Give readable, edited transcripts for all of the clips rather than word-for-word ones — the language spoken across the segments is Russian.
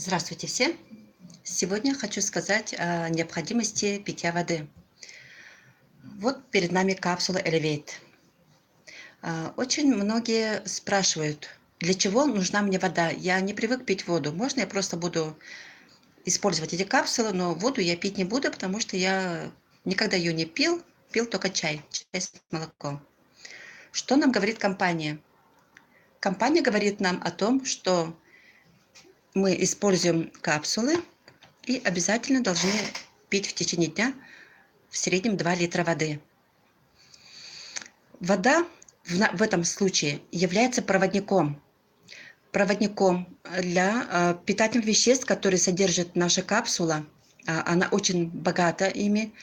Здравствуйте все! Сегодня хочу сказать о необходимости питья воды. Вот перед нами капсула Elevate. Очень многие спрашивают, для чего нужна мне вода? Я не привык пить воду. Можно я просто буду использовать эти капсулы, но воду я пить не буду, потому что я никогда ее не пил, пил только чай с молоком. Что нам говорит компания? Компания говорит нам о том, что мы используем капсулы и обязательно должны пить в течение дня в среднем 2 литра воды. Вода в этом случае является проводником для питательных веществ, которые содержит наша капсула. Она очень богата ими,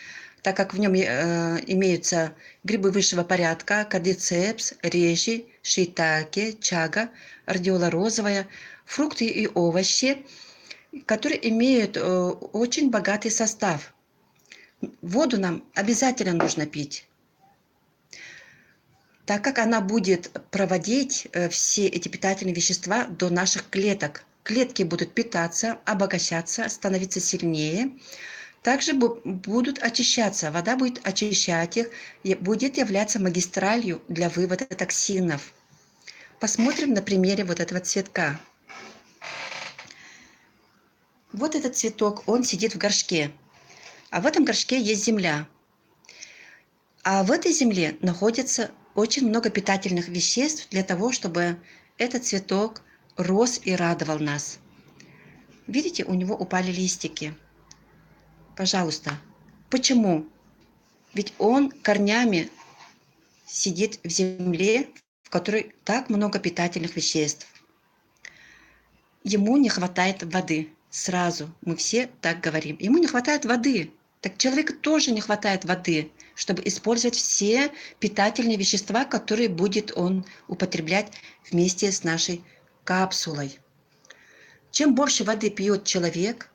так как в нем имеются грибы высшего порядка, кардицепс, reishi, шиитаке, чага, радиола розовая, фрукты и овощи, которые имеют очень богатый состав. Воду нам обязательно нужно пить, так как она будет проводить все эти питательные вещества до наших клеток. Клетки будут питаться, обогащаться, становиться сильнее. Также будут очищаться. Вода будет очищать их и будет являться магистралью для вывода токсинов. Посмотрим на примере вот этого цветка. Вот этот цветок, он сидит в горшке. А в этом горшке есть земля. А в этой земле находится очень много питательных веществ для того, чтобы этот цветок рос и радовал нас. Видите, у него упали листики. Пожалуйста. Почему? Ведь он корнями сидит в земле, в которой так много питательных веществ. Ему не хватает воды. Сразу мы все так говорим. Ему не хватает воды. Так человеку тоже не хватает воды, чтобы использовать все питательные вещества, которые будет он употреблять вместе с нашей капсулой. Чем больше воды пьет человек,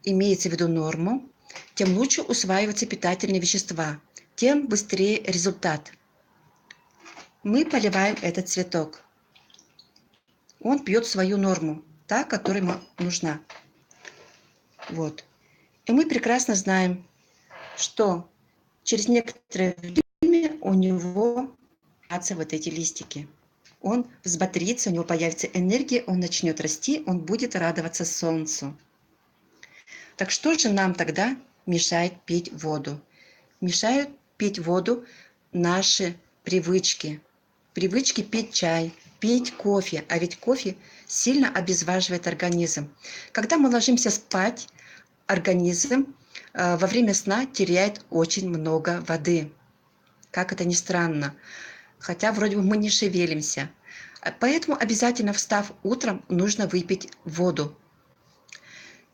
имеется в виду норму, тем лучше усваиваются питательные вещества, тем быстрее результат. Мы поливаем этот цветок. Он пьет свою норму, та, которая ему нужна. Вот. И мы прекрасно знаем, что через некоторое время у него появятся вот эти листики. Он взбодрится, у него появится энергия, он начнет расти, он будет радоваться солнцу. Так что же нам тогда мешает пить воду? Мешают пить воду наши привычки. Привычки пить чай, пить кофе. А ведь кофе сильно обезвоживает организм. Когда мы ложимся спать, организм во время сна теряет очень много воды. Как это ни странно. Хотя вроде бы мы не шевелимся. Поэтому обязательно, встав утром, нужно выпить воду.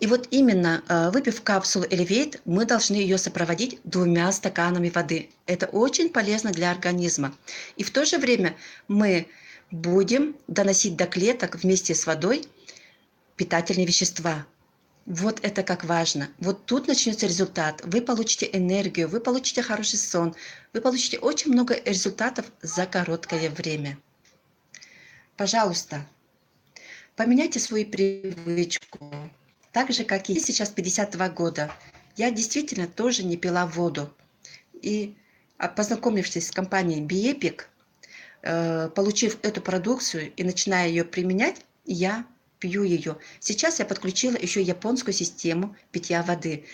И вот именно выпив капсулу Elevate, мы должны ее сопроводить 2 стаканами воды. Это очень полезно для организма. И в то же время мы будем доносить до клеток вместе с водой питательные вещества. Вот это как важно. Вот тут начнется результат. Вы получите энергию, вы получите хороший сон, вы получите очень много результатов за короткое время. Пожалуйста, поменяйте свою привычку. Так же, как и сейчас 52 года. Я действительно тоже не пила воду. И познакомившись с компанией Biepic, получив эту продукцию и начиная ее применять, я пью ее. Сейчас я подключила еще японскую систему питья воды.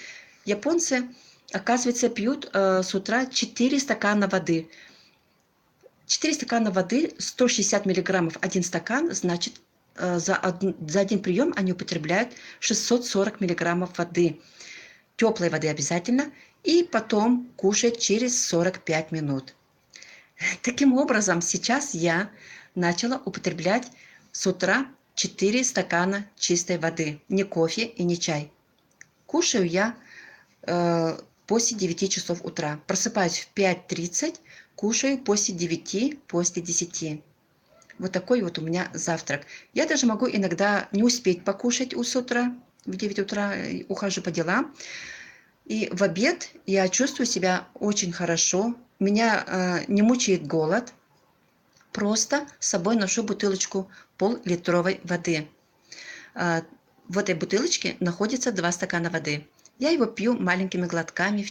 Японцы, оказывается, пьют с утра 4 стакана воды. 4 стакана воды, 160 миллиграммов, 1 стакан, значит, за один прием они употребляют 640 миллиграммов воды. Теплой воды обязательно. И потом кушать через 45 минут. Таким образом, сейчас я начала употреблять с утра 4 стакана чистой воды. Не кофе и не чай. Кушаю я после 9 часов утра. Просыпаюсь в 5:30, кушаю после 9, после 10. Вот такой вот у меня завтрак. Я даже могу иногда не успеть покушать с утра. В 9 утра ухожу по делам. И в обед я чувствую себя очень хорошо. Меня не мучает голод. Просто с собой ношу бутылочку пол-литровой воды. В этой бутылочке находится 2 стакана воды. Я его пью маленькими глотками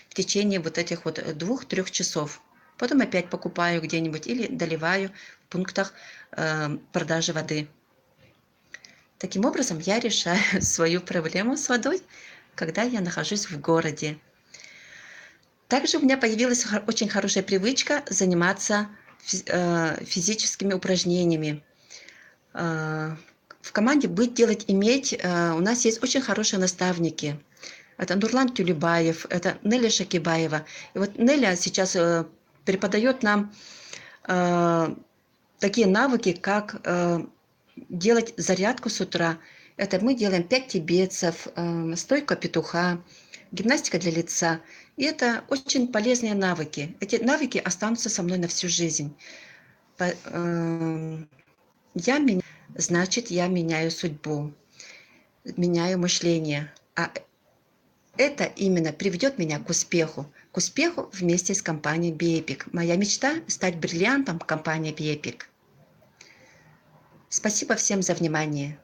в течение вот этих вот 2-3 часов. Потом опять покупаю где-нибудь или доливаю в пунктах продажи воды. Таким образом, я решаю свою проблему с водой, когда я нахожусь в городе. Также у меня появилась очень хорошая привычка заниматься физическими упражнениями. В команде «Быть, делать, иметь» у нас есть очень хорошие наставники. Это Нурлан Тюлебаев, это Неля Шакибаева. И вот Неля сейчас преподает нам такие навыки, как делать зарядку с утра. Это мы делаем 5 тибетцев, стойка петуха, гимнастика для лица. И это очень полезные навыки. Эти навыки останутся со мной на всю жизнь. Значит, я меняю судьбу, меняю мышление. А это именно приведет меня к успеху вместе с компанией BEPIC. Моя мечта – стать бриллиантом компании BEPIC. Спасибо всем за внимание.